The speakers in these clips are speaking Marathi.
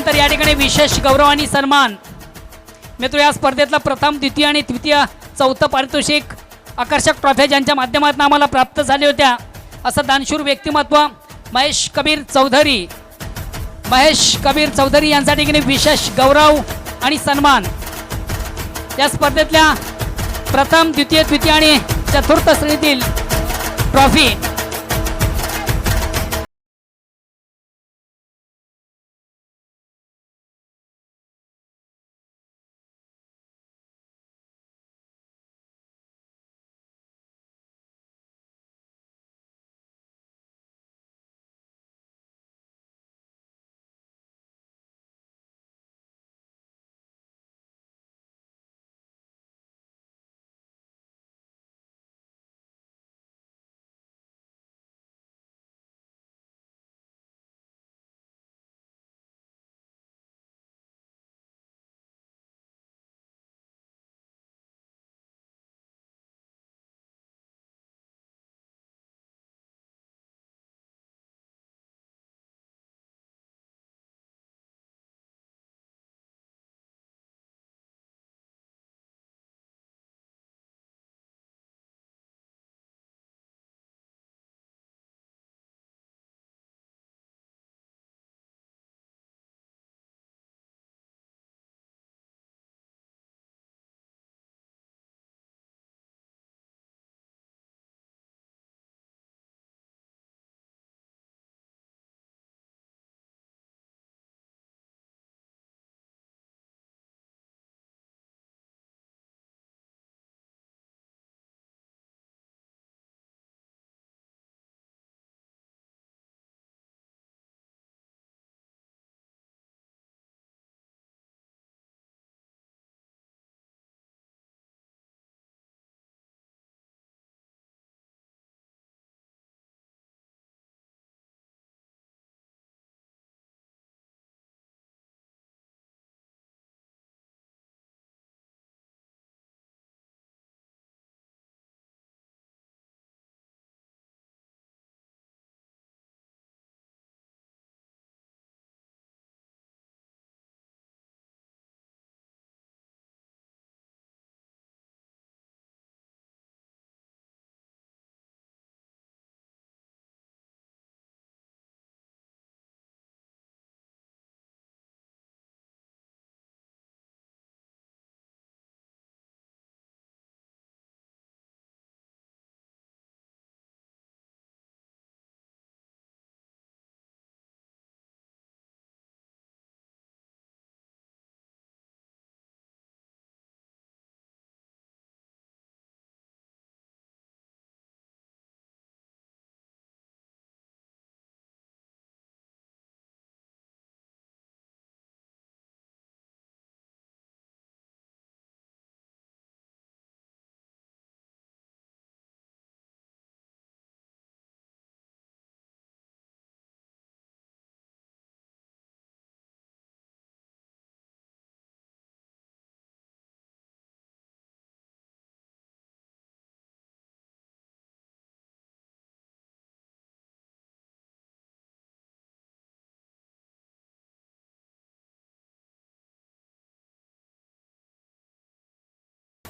त्यानंतर या ठिकाणी विशेष गौरव आणि सन्मान मित्र या स्पर्धेतला प्रथम द्वितीय आणि तृतीय चौथं पारितोषिक आकर्षक ट्रॉफ्या ज्यांच्या माध्यमातून आम्हाला प्राप्त झाल्या होत्या असं दानशूर व्यक्तिमत्व महेश कबीर चौधरी यांच्या ठिकाणी विशेष गौरव आणि सन्मान या स्पर्धेतल्या प्रथम द्वितीय तृतीय आणि चतुर्थ श्रेणीतील ट्रॉफी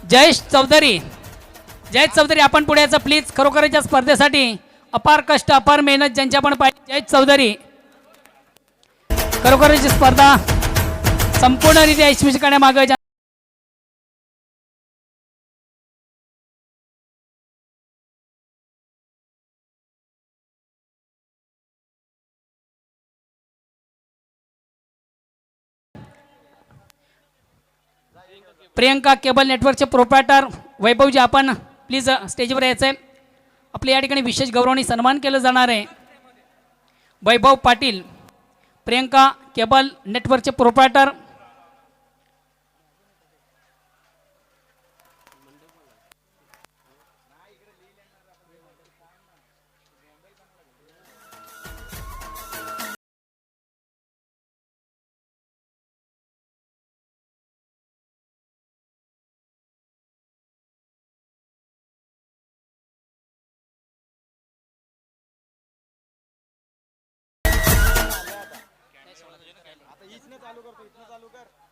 जयेश चौधरी आपण पुढे याचं प्लीज खरोखरच्या स्पर्धेसाठी अपार कष्ट अपार मेहनत ज्यांच्या पण पाहिजे जयेश चौधरी खरोखरची स्पर्धा संपूर्णरित्या यशस्वी करण्यामागे प्रियंका केबल नेटवर्कचे प्रोप्रायटर वैभवजी आपण प्लीज स्टेजवर यायचं आहे आपल्या या ठिकाणी विशेष गौरवाने सन्मान केलं जाणार आहे वैभव पाटील प्रियंका केबल नेटवर्कचे प्रोप्रायटर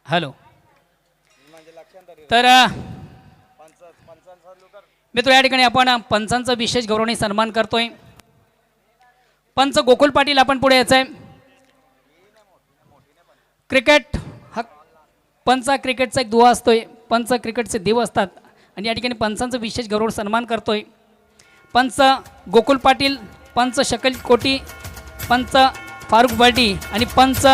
हॅलो. तर मित्र या ठिकाणी आपण पंचांचा विशेष गौरवणी सन्मान करतोय. पंच गोकुल पाटील आपण पुढे यायचं आहे. क्रिकेट हा पंच क्रिकेटचा एक दुवा असतोय. पंच क्रिकेटचे देव असतात आणि या ठिकाणी पंचांचा विशेष गौरव सन्मान करतोय. पंच गोकुल पाटील, पंच शकल कोटी, पंच फारुख बर्डी आणि पंच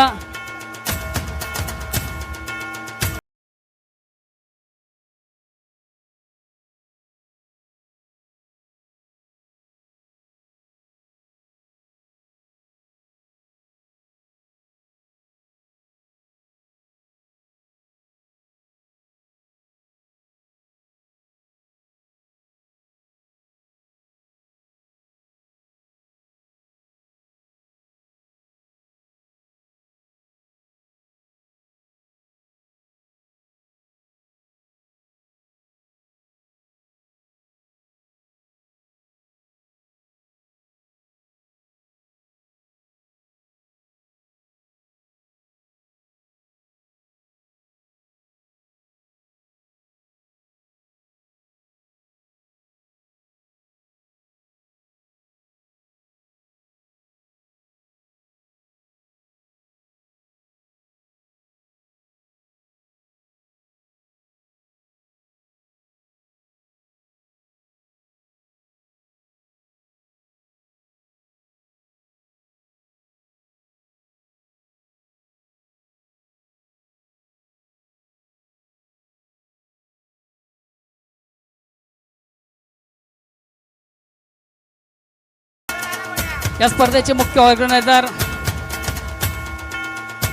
या स्पर्धेचे मुख्य ऑर्गनायझर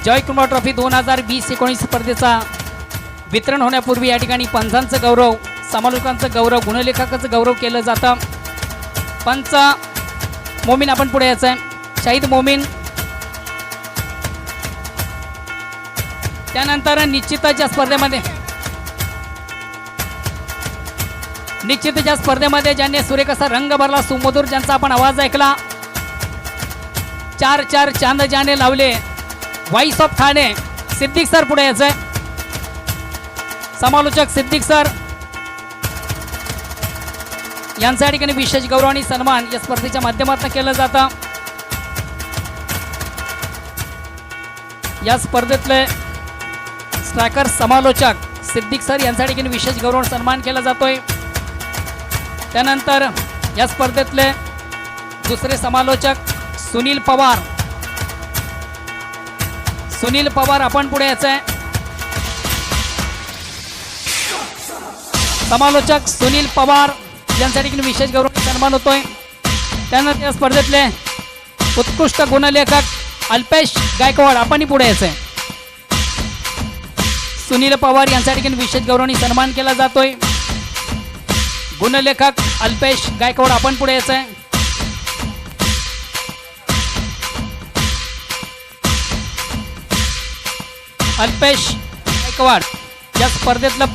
जयकुमार ट्रॉफी 2020-19 स्पर्धेचा वितरण होण्यापूर्वी या ठिकाणी पंचांचं गौरव, समालोचकांचं गौरव, गुणलेखकाचं गौरव केलं जातं. पंच मोमीन आपण पुढे यायचं आहे. शाहिद मोमीन. त्यानंतर निश्चितच्या स्पर्धेमध्ये ज्यांनी सुरेख असा रंग भरला, सुमधुर ज्यांचा आपण आवाज ऐकला, 4 चांद ज्याने लावले, voice of Thane, Siddique sir पुढे यायचंय. समालोचक सिद्दीक सर यांचा या ठिकाणी विशेष गौरव आणि सन्मान या स्पर्धेच्या माध्यमातून केलं जातं. या स्पर्धेतले स्ट्रायकर समालोचक सिद्दीक सर यांचा या ठिकाणी विशेष गौरव सन्मान केला जातोय. त्यानंतर या स्पर्धेतले दुसरे समालोचक सुनील पवार आपण पुढे यायचं आहे. समालोचक सुनील पवार यांसाठी विशेष गौरव सन्मान होतोय. त्यानंतर या स्पर्धेतले उत्कृष्ट गुणलेखक अल्पेश गायकवाड आपण पुढे यायचं आहे. सुनील पवार यांसाठी विशेष गौरव सन्मान केला जातोय. गुणलेखक अल्पेश गायकवाड आपण पुढे यायचं आहे. अल्पेश गायकवाड या स्पर्धेतलं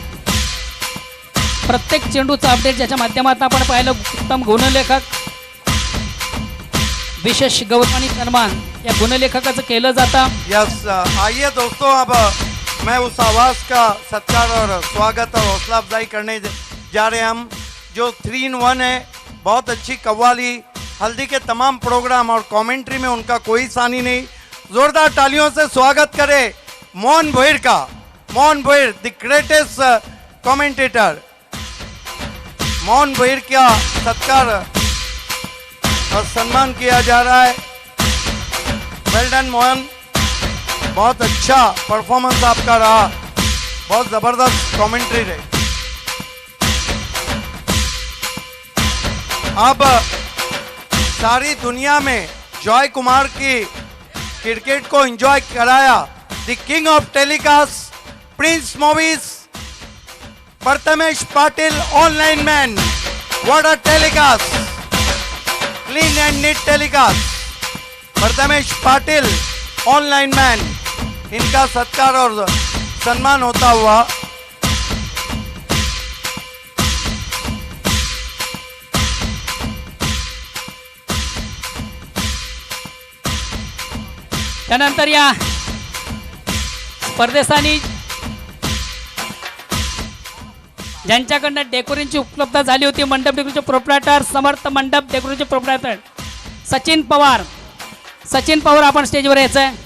प्रत्येक चेंडूचा अपडेट ज्याच्या माध्यमातून आपण पाहिलं, उत्तम गुणलेखक, विशेष गौरव आणि सन्मान या गुणलेखकाचं केलं जातं. यस, आइए दोस्तों, अब मैं उस आवाज़ का सत्कार और स्वागत और हौसला अफजाई करने जा रहे हैं हम, जो 3-in-1 है. बहुत अच्छी कव्वाली, हल्दी के तमाम प्रोग्राम और कमेंट्री में उनका कोई सानी नहीं. जोरदार तालियों से स्वागत करें मोहन भोईर का. Mohan Bhoir, the greatest commentator. Mohan Bhoir का सत्कार और सम्मान किया जा रहा है. वेल डन मोहन, बहुत अच्छा परफॉर्मेंस आपका रहा, बहुत ज़बरदस्त कमेंट्री रही. अब सारी दुनिया में जॉय कुमार की क्रिकेट को एंजॉय कराया the king of telecast, Prince Movies, Prathamesh Patil, online man. What a telecast, clean and neat telecast. Prathamesh Patil, online man, इनका सत्कार और सम्मान होता हुआ त्यानंतर या स्पर्धेसाठी ज्यांच्याकडनं डेकोरेशनची उपलब्धता झाली होती, मंडप डेकोरेशनचे प्रोप्रायटर, समर्थ मंडप डेकोरेशनचे प्रोप्रायटर सचिन पवार. सचिन पवार आपण स्टेजवर यायचं आहे.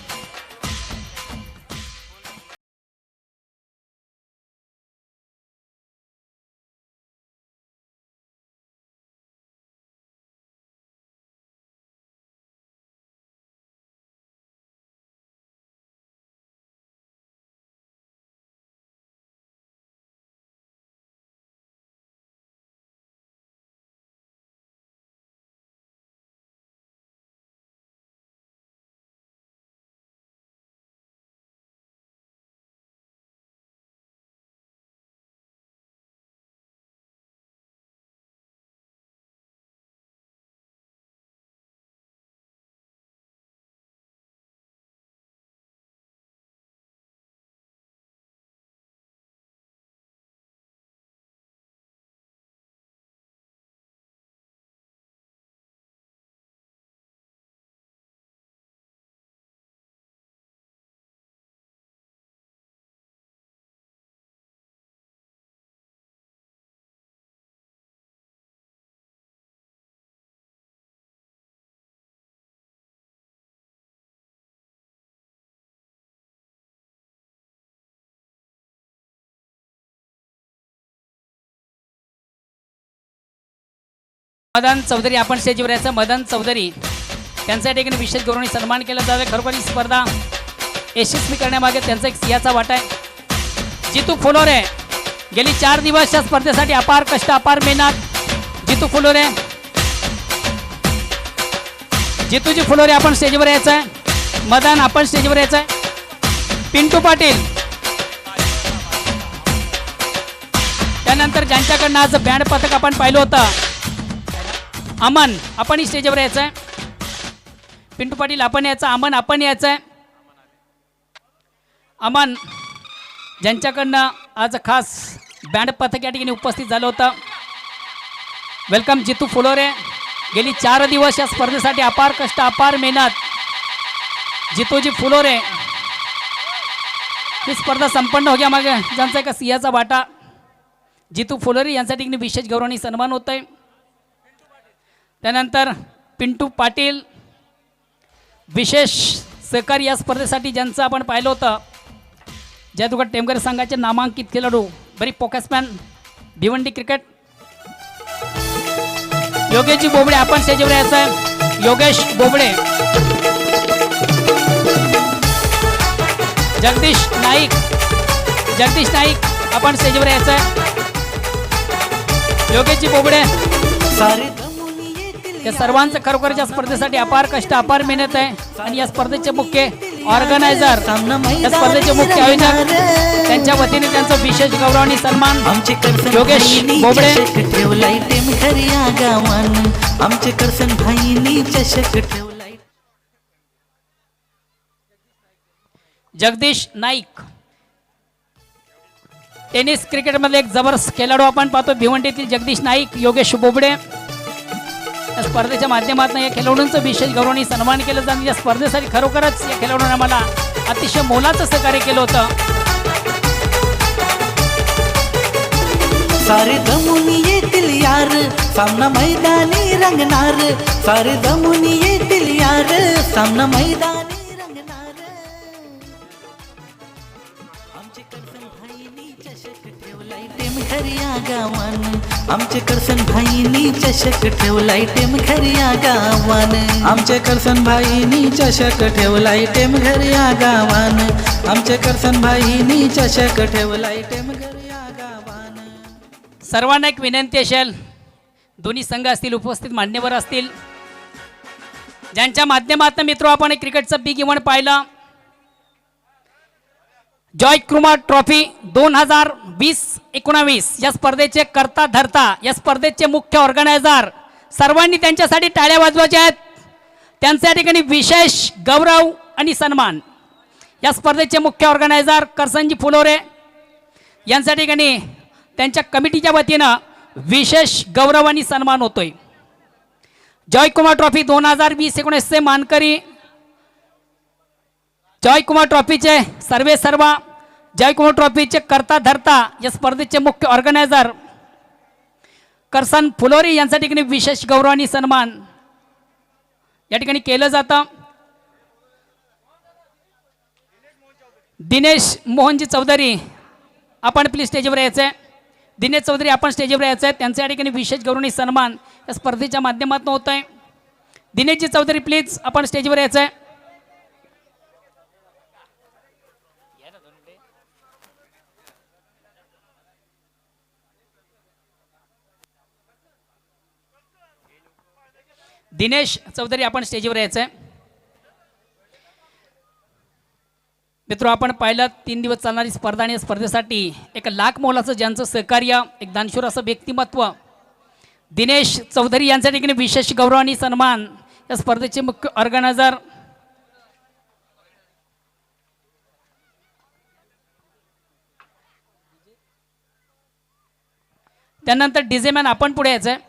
मदन चौधरी आपण स्टेजवर यायचं. मदन चौधरी त्यांच्या ठिकाणी विशेष गौरवणी सन्मान केला जावे. खरोखर ही स्पर्धा यशस्वी करण्यामागे त्यांचा एक सिंहाचा वाटा आहे. जितू फुलोरे गेली 4 दिवस या स्पर्धेसाठी अपार कष्ट, अपार मेहनत. जितू फुलोरे, जितूजी फुलोरे आपण स्टेजवर यायचं आहे. मदन आपण स्टेजवर यायचं आहे. पिंटू पाटील, त्यानंतर ज्यांच्याकडनं आज बँड पथक आपण पाहिलं होतं अमन आपण स्टेजवर यायचं आहे. पिंटू पाटील आपण यायचं, अमन आपण यायचं आहे. अमन ज्यांच्याकडनं आज खास बँड पथक या ठिकाणी उपस्थित झालं होतं. वेलकम जितू फुलोरे. गेली 4 दिवस या स्पर्धेसाठी अपार कष्ट, अपार मेहनत. जितूजी फुलोरे ही स्पर्धा संपन्न हो गया मागे ज्यांचा एका सिंहाचा वाटा. जितू फुलोरे यांच्या ठिकाणी विशेष गौरवणी सन्मान होत आहे. त्यानंतर पिंटू पाटील विशेष सहकारी या स्पर्धेसाठी ज्यांचं आपण पाहिलं होतं, जयदुर्गा टेमकर संघाचे नामांकित खेळाडू, बरी पोकॅसमॅन, भिवंडी क्रिकेट. योगेशजी बोबडे आपण स्टेजवर यायचं आहे. योगेश बोबडे. जगदीश नाईक, जगदीश नाईक आपण स्टेजवर यायचं आहे. योगेशजी बोबडे. या सर्वांचं खरोखर या स्पर्धेसाठी अपार कष्ट, अपार मेहनत आहे. आणि या स्पर्धेचे मुख्य ऑर्गनायझर, या स्पर्धेचे मुख्य आयोजक, त्यांच्या वतीने त्यांचं विशेष गौरव आणि सन्मान योगेश बोबडे. जगदीश नाईक टेनिस क्रिकेटमध्ये एक जबरदस्त खेळाडू आपण पाहतो. भिवंडीतील जगदीश नाईक, योगेश बोबडे या स्पर्धेच्या माध्यमातून या खेळाडूंचं विशेष गौरवणी सन्मान केलं जातं. या स्पर्धेसाठी खरोखरच या खेळाडूंना मला अतिशय मोलाचं सहकार्य केलं होतं. सारे जमून येतील यार, सामना मैदानी रंगणार. सारे जमून येतील यार, सामना मैदानी रंगणार. आमचे करसन भाईनी चषक ठेवलाय टेम खरिया गावान. आमचे करसन भाईनी चषक ठेवलाय टेम खरिया गावान. आमचे करसन भाईनी चषक ठेवलाय टेम खरिया गावान. आमचे करसन भाईनी चषक ठेवलाय टेम खरिया गावान. सर्वांना एक विनंती असेल, दोन्ही संघ असतील, उपस्थित मान्यवर असतील, ज्यांच्या माध्यमातून मित्र आपण क्रिकेटचं बिग इव्हेंट पाहिलं. जॉय कुमार ट्रॉफी 2020-19 या स्पर्धेचे करता धरता, या स्पर्धेचे मुख्य ऑर्गनायझर, सर्वांनी त्यांच्यासाठी टाळ्या वाजवायच्या आहेत. त्यांच्या ठिकाणी विशेष गौरव आणि सन्मान. या स्पर्धेचे मुख्य ऑर्गनायझर करसनजी फुलोरे यांच्या ठिकाणी त्यांच्या कमिटीच्या वतीनं विशेष गौरव आणि सन्मान होतोय. जॉय कुमार ट्रॉफी 2020-19 चे मानकरी जयकुमार ट्रॉफीचे सर्व जयकुमार ट्रॉफीचे करता धरता या स्पर्धेचे मुख्य ऑर्गनायझर करसन फुलोरी यांच्या ठिकाणी विशेष गौरव आणि सन्मान या ठिकाणी केलं जातं. दिनेश मोहनजी चौधरी आपण प्लीज स्टेजवर यायचं आहे. दिनेश चौधरी आपण स्टेजवर यायचं आहे. त्यांच्या या ठिकाणी विशेष गौरव आणि सन्मान या स्पर्धेच्या माध्यमातून होत आहे. दिनेशजी चौधरी प्लीज आपण स्टेजवर यायचं आहे. दिनेश चौधरी आपण स्टेजवर यायचं आहे. मित्र आपण पाहिलं 3 दिवस चालणारी स्पर्धा आणि स्पर्धेसाठी 1 लाख मोलाचं ज्यांचं सहकार्य एक दानशूर असं व्यक्तिमत्व दिनेश चौधरी यांच्या ठिकाणी विशेष गौरव आणि सन्मान या स्पर्धेचे मुख्य ऑर्गनायझर त्यानंतर डीजे मॅन आपण पुढे यायचं आहे.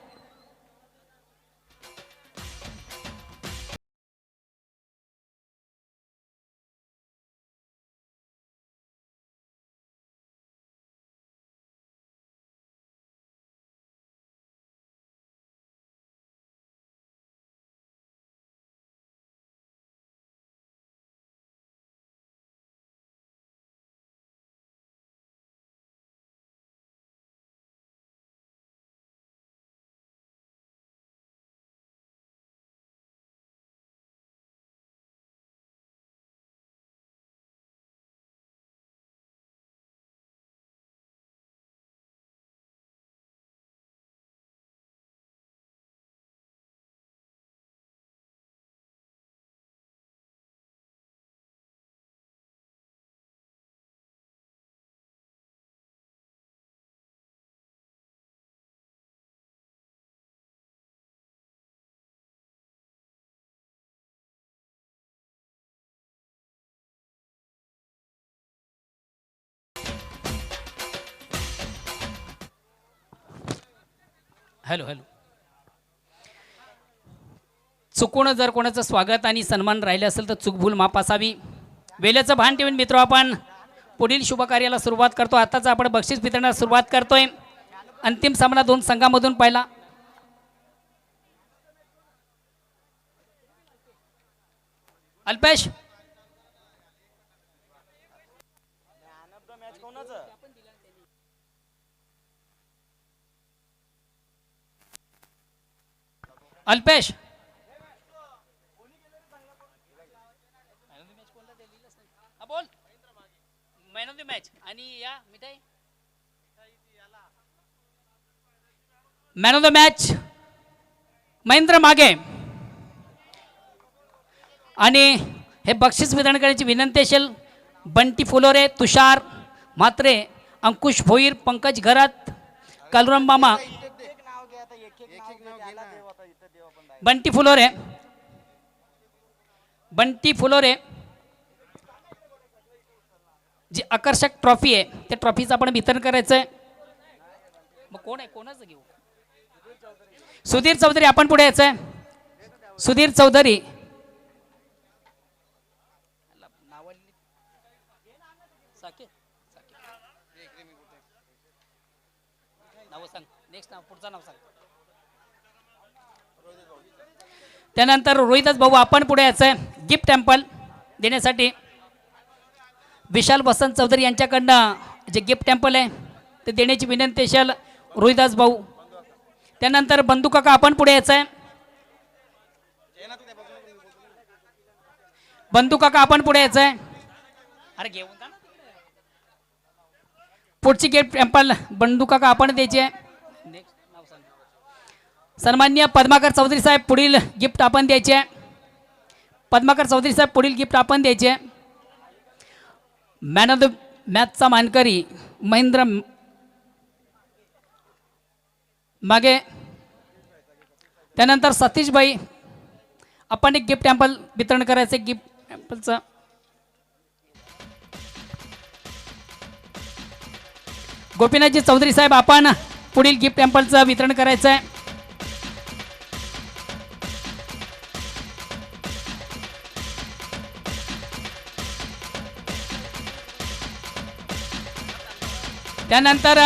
हॅलो चुकून जर कोणाचं स्वागत आणि सन्मान राहिले असेल तर चूकभूल माफ असावी. वेळेचं भान ठेवून मित्र आपण पुढील शुभ कार्याला सुरुवात करतो. आताच आपण बक्षीस वितरणाला सुरुवात करतोय. अंतिम सामना 2 संघामधून पहिला अल्पेश अल्पेश बोल मॅन ऑफ द मॅच आणि या मिठाई man of the match Mahendra मागे आणि हे बक्षीस वितरण करण्याची विनंती असेल. बंटी फुलोरे, तुषार म्हात्रे, अंकुश भोईर, पंकज घरात, कालुराम मामा, बंटी फुलोरे जी आकर्षक ट्रॉफी आहे त्या ट्रॉफीचं आपण वितरण करायचं आहे. मग कोण आहे कोणाचं घेऊ? सुधीर चौधरी आपण पुढे यायचं आहे. सुधीर चौधरी पुढचं नाव सांग. त्यानंतर रोहितच भाऊ आपण पुढे यायचं आहे. गिफ्ट टेम्पल देण्यासाठी विशाल वसंत चौधरी यांच्याकडनं जे गिफ्ट टेम्पल आहे ते देण्याची विनंती असेल रोहिदास भाऊ. त्यानंतर बंधू काका आपण पुढे यायचं आहे. बंधू काका आपण पुढे यायचं आहे. अरे घेऊन जा पुढची गिफ्ट टेम्पल बंधू काका आपण द्यायची आहे. सन्माननीय पद्माकर चौधरी साहेब पुढील गिफ्ट आपण द्यायचे आहे. पद्माकर चौधरी साहेब पुढील गिफ्ट आपण द्यायचे आहे. मॅन ऑफ द मॅचचा मानकरी महेंद्र मागे. त्यानंतर सतीशभाई आपण एक गिफ्ट टेम्पल वितरण करायचं. गिफ्ट टेम्पलचं गोपीनाथजी चौधरी साहेब आपण पुढील गिफ्ट टेम्पलचं वितरण करायचं आहे. त्यानंतर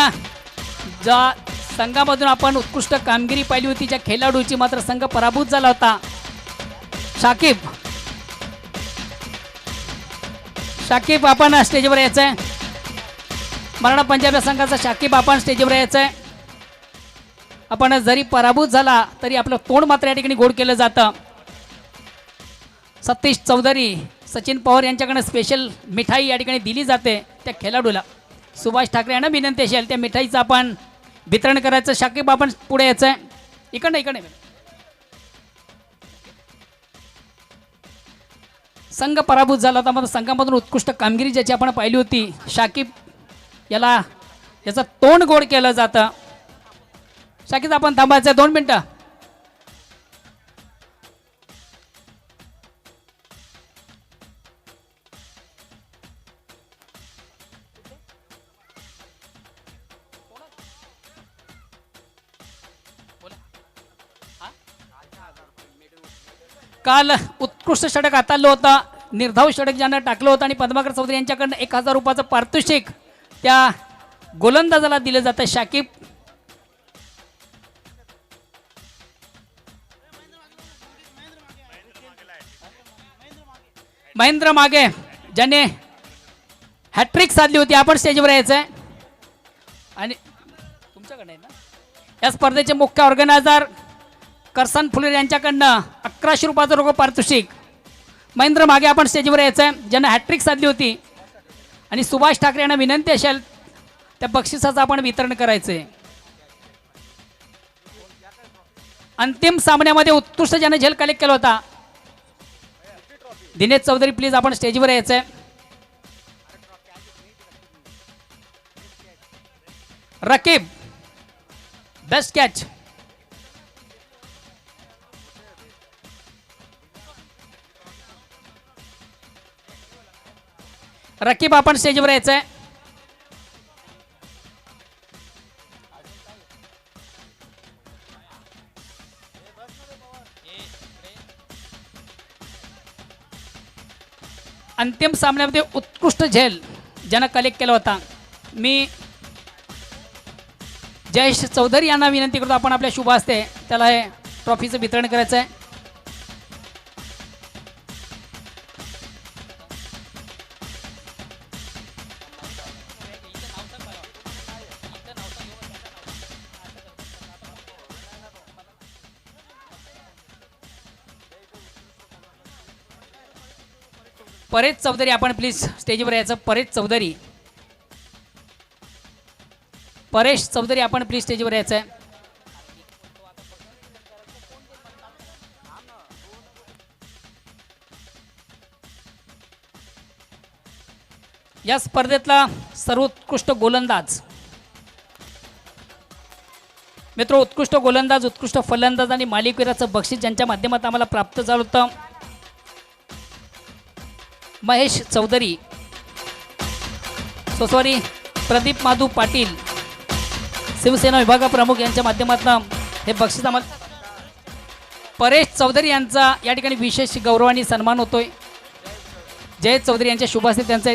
ज्या संघामधून आपण उत्कृष्ट कामगिरी पाहिली होती, ज्या खेळाडूची मात्र संघ पराभूत झाला होता, शाकिब आपण स्टेजवर यायचं आहे. मराठा पंजाब या संघाचा शाकिब आपण स्टेजवर यायचं आहे. आपण जरी पराभूत झाला तरी आपलं तोंड मात्र या ठिकाणी गोड केलं जातं. सतीश चौधरी, सचिन पवार यांच्याकडे स्पेशल मिठाई या ठिकाणी दिली जाते त्या खेळाडूला. सुभाष ठाकरे यांना विनंती असेल त्या मिठाईचं आपण वितरण करायचं. शाकिब आपण पुढे यायचं आहे. इकडे संघ पराभूत झाला होता, मात्र संघामधून उत्कृष्ट कामगिरी ज्याची आपण पाहिली होती, शाकिब याचं तोंड गोड केलं जातं. शाकिब आपण थांबायचं 2 मिनटं. काल उत्कृष्ट षटक हाताळलं होतं, निर्धाव षटक ज्यानं टाकलं होतं आणि पद्माकर चौधरी यांच्याकडनं 1000 रुपयाचं पारितोषिक त्या गोलंदाजाला दिलं जातं. शाकिब महेंद्र मागे ज्याने हॅट्रिक साधली होती, आपण स्टेजवर यायचं आहे. आणि तुमच्याकडे ना या स्पर्धेचे मुख्य ऑर्गनायझर करसन फुले यांच्याकडनं 1100 रुपयाचं रोख पारितोषिक. महेंद्र मागे आपण स्टेजवर यायचं आहे, ज्यांना हॅट्रिक साधली होती. आणि सुभाष ठाकरे यांना विनंती असेल त्या बक्षिसाचं आपण वितरण करायचं आहे. अंतिम सामन्यामध्ये उत्कृष्ट ज्याने झेल कलेक्ट केला होता, दिनेश चौधरी प्लीज आपण स्टेजवर यायचं आहे. Raqib best catch. रकीब आपण स्टेजवर यायचं आहे. अंतिम सामन्यामध्ये उत्कृष्ट झेल ज्यानं कलेक्ट केला होता, मी जयेश चौधरी यांना विनंती करतो आपण आपल्या शुभ हस्ते त्याला हे ट्रॉफीचं वितरण करायचं आहे. परेश चौधरी आपण प्लीज स्टेजवर यायचं. परेश चौधरी आपण प्लीज स्टेजवर यायचं आहे. या स्पर्धेतला सर्वोत्कृष्ट गोलंदाज मित्र, उत्कृष्ट गोलंदाज, उत्कृष्ट फलंदाज आणि मालिकवीराचं बक्षीस ज्यांच्या माध्यमातून आम्हाला प्राप्त झालं होतं, महेश चौधरी, सोसवारी प्रदीप माधू पाटील, शिवसेना विभाग प्रमुख यांच्या माध्यमातून हे बक्षीस आम्हाला. परेश चौधरी यांचा या ठिकाणी विशेष गौरवाने सन्मान होतोय. जयेश चौधरी यांच्या शुभ हस्ते त्यांचा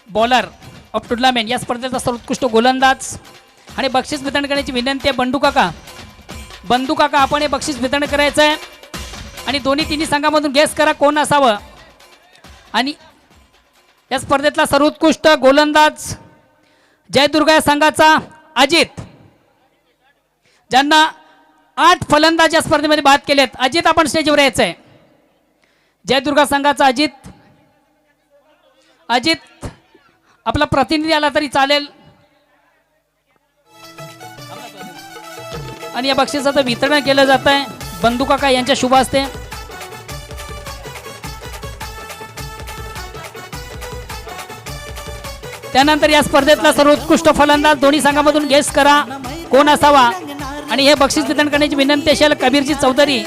बॉलर ऑफ टुर्नामेंट या स्पर्धेचा सर्वोत्कृष्ट गोलंदाज आणि बक्षीस वितरण करण्याची विनंती आहे. बंडू काका आपण हे बक्षीस वितरण करायचं आहे आणि तिन्ही संघामधून गेस करा कोण असावं. आणि या स्पर्धेतला सर्वोत्कृष्ट गोलंदाज जयदुर्गा संघाचा अजित, ज्यांना 8 फलंदाज या स्पर्धेमध्ये बाद केलेत. अजित आपण स्टेजवर यायचं आहे. जयदुर्गा संघाचा अजित आपला प्रतिनिधी आला तरी चालेल. आणि या बक्षिसाचं वितरण केलं जात आहे. बंधू काका यांच्या शुभ हस्ते त्यानंतर या स्पर्धेतला सर्वोत्कृष्ट फलंदाज दोन्ही संघामधून गेस करा कोण असावा आणि हे बक्षीस वितरण करण्याची विनंती असेल कबीरजी चौधरी.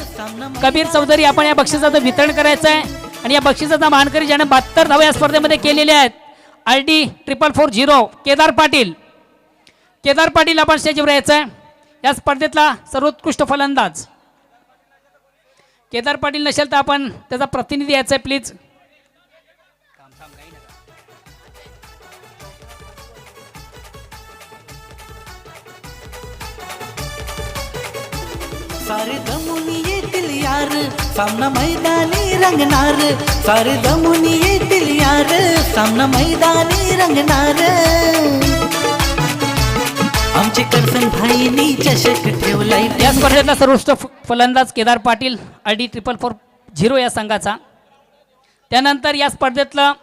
कबीर चौधरी आपण या बक्षिसाचं वितरण करायचं आहे आणि या बक्षिसाचा मानकरी ज्याने 72 धावा या स्पर्धेमध्ये केलेल्या आहेत RD 4440 केदार पाटील. केदार पाटील आपण स्टेजवर यायचं आहे या स्पर्धेतला सर्वोत्कृष्ट फलंदाज. केदार पाटील नसेल तर आपण त्याचा प्रतिनिधी यायचा आहे प्लीज. सारे दमुनी येतील यार सामना मैदानी रंगणार सारे दमुनी येतील यार सामना मैदानी रंगणार आमचे करसन भाईनी चषक ठेवलाय या स्पर्धेतला सर्वोत्कृष्ट फलंदाज केदार पाटील RD 4440 या संघाचा. त्यानंतर या स्पर्धेतलं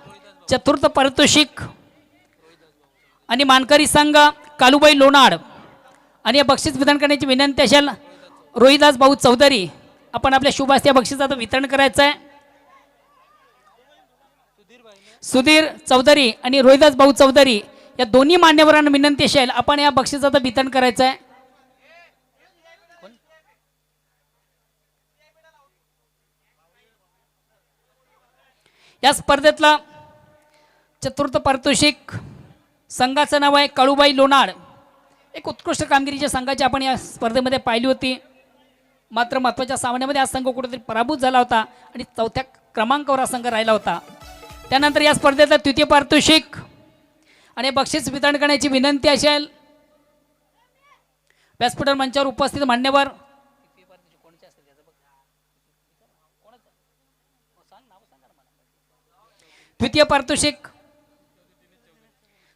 चतुर्थ पारितोषिक आणि मानकरी संघ कालूबाई लोणाड आणि या बक्षीस वितरण करण्याची विनंती असेल रोहिदास भाऊ चौधरी. आपण आपल्या शुभ हस्ते बक्षिसाचं वितरण करायचं आहे. सुधीर चौधरी आणि रोहिदास भाऊ चौधरी या दोन्ही मान्यवरांना विनंती असेल आपण या बक्षिसाचं वितरण करायचं आहे. या स्पर्धेतला चतुर्थ पारितोषिक संघाचं नाव आहे काळूबाई लोणाड. एक उत्कृष्ट कामगिरीच्या संघाची आपण या स्पर्धेमध्ये पाहिली होती. मात्र महत्त्वाच्या सामन्यामध्ये हा संघ कुठेतरी पराभूत झाला होता आणि चौथ्या क्रमांकावर हा संघ राहिला होता. त्यानंतर या स्पर्धेतलं तृतीय पारितोषिक आणि बक्षीस वितरण करण्याची विनंती असेल व्यासपीठ मंचावर उपस्थित मान्यवर द्वितीय पारितोषिक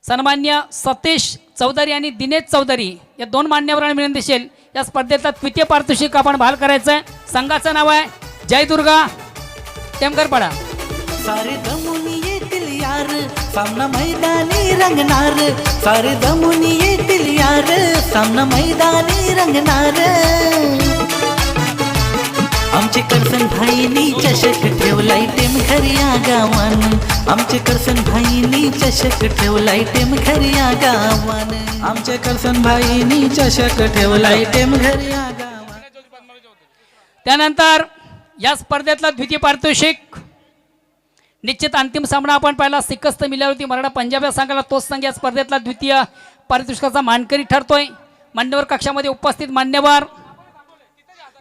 सन्मान्य सतीश चौधरी आणि दिनेश चौधरी या दोन मान्यवरांना विनंती असेल या स्पर्धेतला द्वितीय पारितोषिक आपण बहाल करायचं आहे. संघाचं नाव आहे जय दुर्गा टेमकरपाडा. सारे दमुनी येतील यार सामना मैदानी रंगणार सारे दमुनी येतील यार सामना मैदानी रंगणार आमचे करसन भाईनी चषक ठेवलाय टेम खरिया गावान आमचे करसन भाईनी चषक ठेवलाय टेम खरिया गावान आमचे करसन भाईनी चषक ठेवलाय टेम खरिया गावान. त्यानंतर या स्पर्धेतला द्वितीय पारितोषिक निश्चित अंतिम सामना आपण पाहिला सिकस्त मिळाली मराठा पंजाब या संघाला तोच संघ या स्पर्धेतला द्वितीय पारितोषिकाचा मानकरी ठरतोय. मान्यवर कक्षामध्ये उपस्थित मान्यवर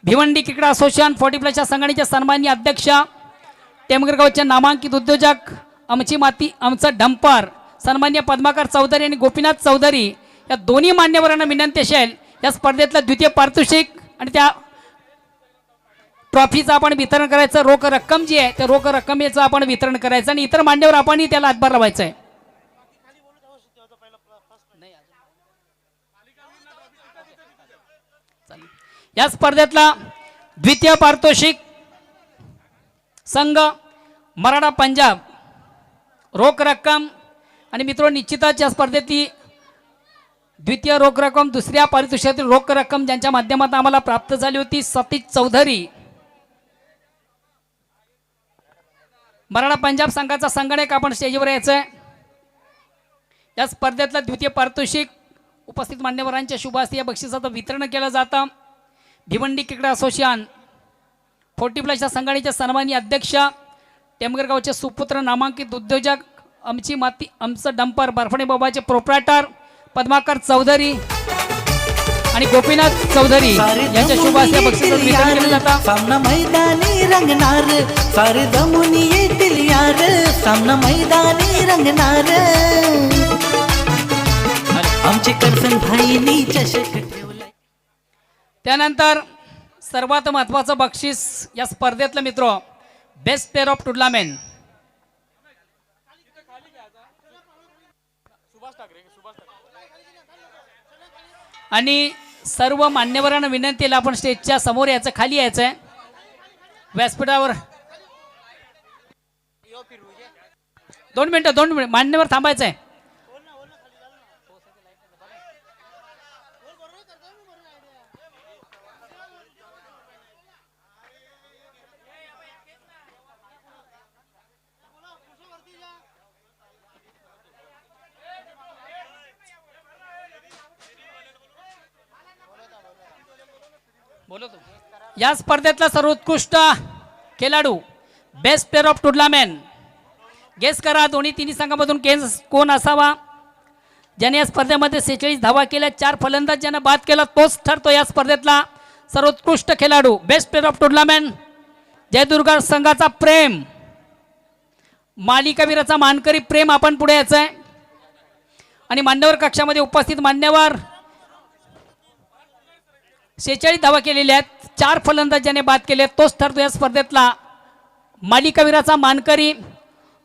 भिवंडी क्रिकेट असोसिएशन 40+ संघटनेचे सन्माननीय अध्यक्ष टेमगर गावचे नामांकित उद्योजक आमची माती आमचं डंपर सन्माननीय पद्माकर चौधरी आणि गोपीनाथ चौधरी या दोन्ही मान्यवरांना विनंती असेल या स्पर्धेतलं द्वितीय पारितोषिक आणि त्या ट्रॉफीचं आपण वितरण करायचं. रोख रक्कम जी आहे त्या रोख रक्कमेचं आपण वितरण करायचं आणि इतर मान्यवर आपणही त्याला हातभार लावायचं आहे. या स्पर्धेतला द्वितीय पारितोषिक संघ मराठा पंजाब रोख रक्कम आणि मित्र निश्चितच या स्पर्धेतली द्वितीय रोख रक्कम दुसऱ्या पारितोषिकातील रोख रक्कम ज्यांच्या माध्यमातून आम्हाला प्राप्त झाली होती सतीश चौधरी मराठा पंजाब संघाचा संगणक आपण स्टेजवर यायचं आहे. या स्पर्धेतला द्वितीय पारितोषिक उपस्थित मान्यवरांच्या शुभ हस्ते या बक्षिसाचं वितरण केलं जातं. भिवंडी क्रिकेट असोसिएशन 40+ संघटनेचे सन्माननीय अध्यक्ष टेमगर गावचे सुपुत्र नामांकित उद्योजक आमची माती आमचं डंपर बर्फणे बाबाचे प्रोप्रायटर पद्माकर चौधरी आणि गोपीनाथ चौधरी यांच्या शुभ हस्ते बक्षिसाचं वितरण केलं जातं. सामना मैदानी रंगणार सारे दमुनी येतील यार सामना मैदानी रंगणार आमचे करसन भाईनी चषक ठेवलाय. त्यानंतर सर्वात महत्त्वाचं बक्षीस या स्पर्धेतलं मित्र बेस्ट प्लेअर ऑफ टुर्नामेंट आणि सर्व मान्यवरांना विनंती आहे आपण स्टेजच्या समोर यायचं खाली यायचं आहे व्यासपीठावर 2 मिनिटं मान्यवर थांबायचं आहे. या स्पर्धेतला सर्वोत्कृष्ट खेळाडू best player of tournament guess करा दोन्ही तिन्ही संघामधून कोण असावा ज्याने या स्पर्धेमध्ये 46 धावा केल्या 4 फलंदाज ज्याने बाद केला तोच ठरतो या स्पर्धेतला सर्वोत्कृष्ट खेळाडू best player of tournament Jai Durga संघाचा प्रेम मालिकावीराचा मानकरी प्रेम आपण पुढे यायचं आहे आणि मान्यवर कक्षामध्ये उपस्थित मान्यवर 46 धावा केलेल्या आहेत 4 फलंदाज ज्याने बाद केले तोच ठरतो या स्पर्धेतला मालिकावीराचा मानकरी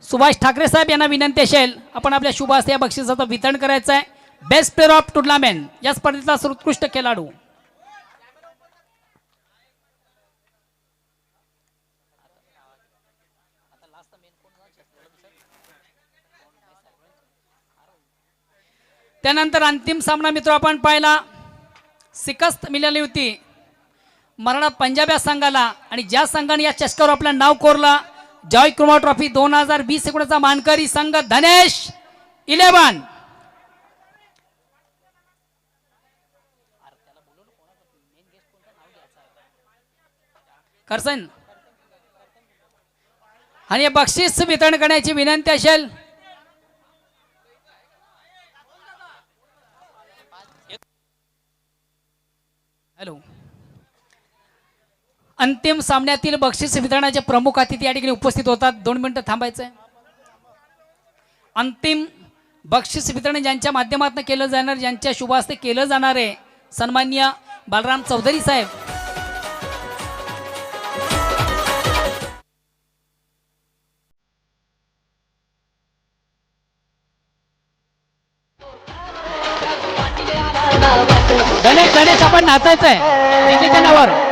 सुभाष ठाकरे साहेब यांना विनंती असेल आपण आपल्या शुभ हस्ते या बक्षिसाचं वितरण करायचं आहे बेस्ट प्लेअर ऑफ टुर्नामेंट या स्पर्धेतला सर्वोत्कृष्ट खेळाडू त्यानंतर अंतिम सामना मित्र आपण पाहिला शिकस्त मिळाली होती मराठा पंजाब या संघाला आणि ज्या संघाने या चषकावर आपलं नाव कोरलं जॉय कुमार ट्रॉफी 2020 चा मानकरी संघ धनेश 11 करसन आणि बक्षीस वितरण करण्याची विनंती असेल हॅलो अंतिम सामन्यातील बक्षीस वितरणाचे प्रमुख अतिथी या ठिकाणी उपस्थित होतात 2 मिनिटं थांबायचं अंतिम बक्षीस वितरण ज्यांच्या माध्यमातून केलं जाणार ज्यांच्या शुभ हस्ते केलं जाणार आहे सन्माननीय बालराम चौधरी साहेब गणेश गणेश आपण नाचायचं आहे एकेच्या नावावर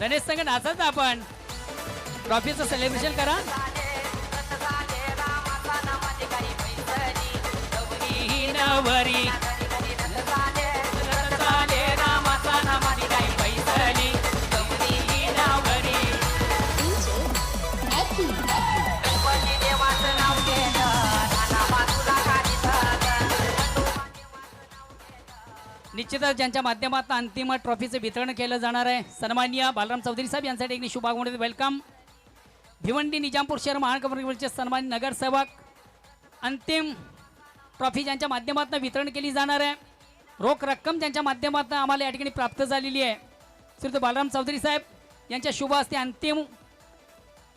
गणेश संघ नाचाच आपण ट्रॉफीचं सेलिब्रेशन करा. नवरी रामाचा नामाची काही पैसली नवरी. निश्चितच ज्यांच्या माध्यमातून अंतिम ट्रॉफीचं वितरण केलं जाणार आहे सन्माननीय बालराम चौधरी साहेब यांसाठी एक शुभागमन वेलकम. भिवंडी निजामपूर शहर महानगरपालिकेचे सन्मानित नगरसेवक अंतिम ट्रॉफी ज्यांच्या माध्यमातून वितरण केली जाणार आहे. रोख रक्कम ज्यांच्या माध्यमातून आम्हाला या ठिकाणी प्राप्त झालेली आहे श्री बालराम चौधरी साहेब यांच्या शुभ हस्ते अंतिम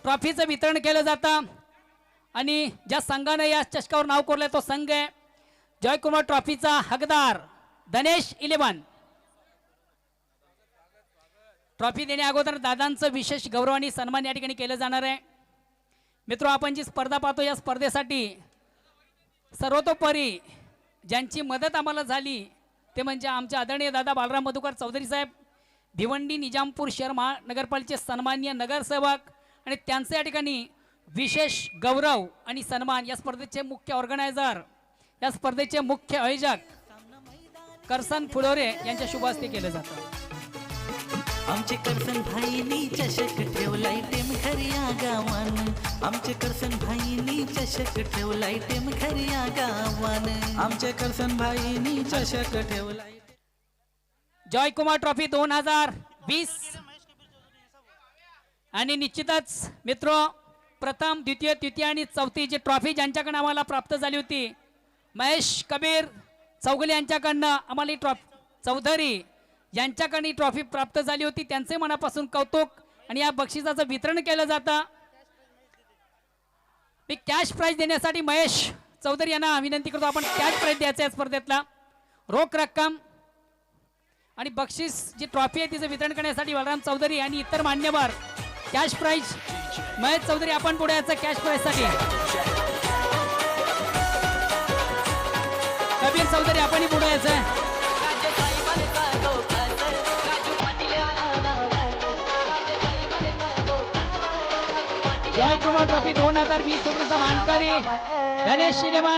ट्रॉफीचं वितरण केलं जातं. आणि ज्या संघानं या चषकावर नाव कोरलं तो संघ आहे जयकुमार ट्रॉफीचा हकदार धनेश 11. ट्रॉफी देण्या अगोदर दादांचं विशेष गौरव आणि सन्मान या ठिकाणी केलं जाणार आहे. मित्र आपण जी स्पर्धा पाहतो या स्पर्धेसाठी सर्वतोपरी ज्यांची मदत आम्हाला झाली ते म्हणजे आमचे आदरणीय दादा बालराम मधुकर चौधरी साहेब भिवंडी निजामपूर शहर महानगरपालिकेचे सन्माननीय नगरसेवक आणि त्यांचे या ठिकाणी विशेष गौरव आणि सन्मान. या स्पर्धेचे मुख्य ऑर्गनायझर या स्पर्धेचे मुख्य आयोजक करसन फुलोरे यांच्या शुभ हस्ते केलं जातं. आमचे करसन भाईनी चषक ठेवलाय टेम खरिया गावान. आमचे करसन भाईनी चषक ठेवलाय टेम खरिया गावान. आमचे करसन भाईनी चषक ठेवलाय. जयकुमार ट्रॉफी 2020 आणि निश्चितच मित्र प्रथम द्वितीय तृतीय आणि चौथी जी ट्रॉफी ज्यांच्याकडनं आम्हाला प्राप्त झाली होती महेश कबीर चौगले यांच्याकडनं आम्हाला ही चौधरी यांच्याकडनं ही ट्रॉफी प्राप्त झाली होती. त्यांचे मनापासून कौतुक आणि या बक्षिसाचं वितरण केलं जातं. मी कॅश प्राइज देण्यासाठी महेश चौधरी यांना विनंती करतो आपण कॅश प्राइज द्यायचं आहे स्पर्धेतला रोख रक्कम आणि बक्षीस जी ट्रॉफी आहे तिचं वितरण करण्यासाठी बलराम चौधरी आणि इतर मान्यवर कॅश प्राइज महेश चौधरी आपण पुढे यायचं कॅश प्राइजसाठी. कबीर चौधरी आपणही पुढे यायचं. जयकुमार ट्रॉफी 2020 मानकरी गणेश 11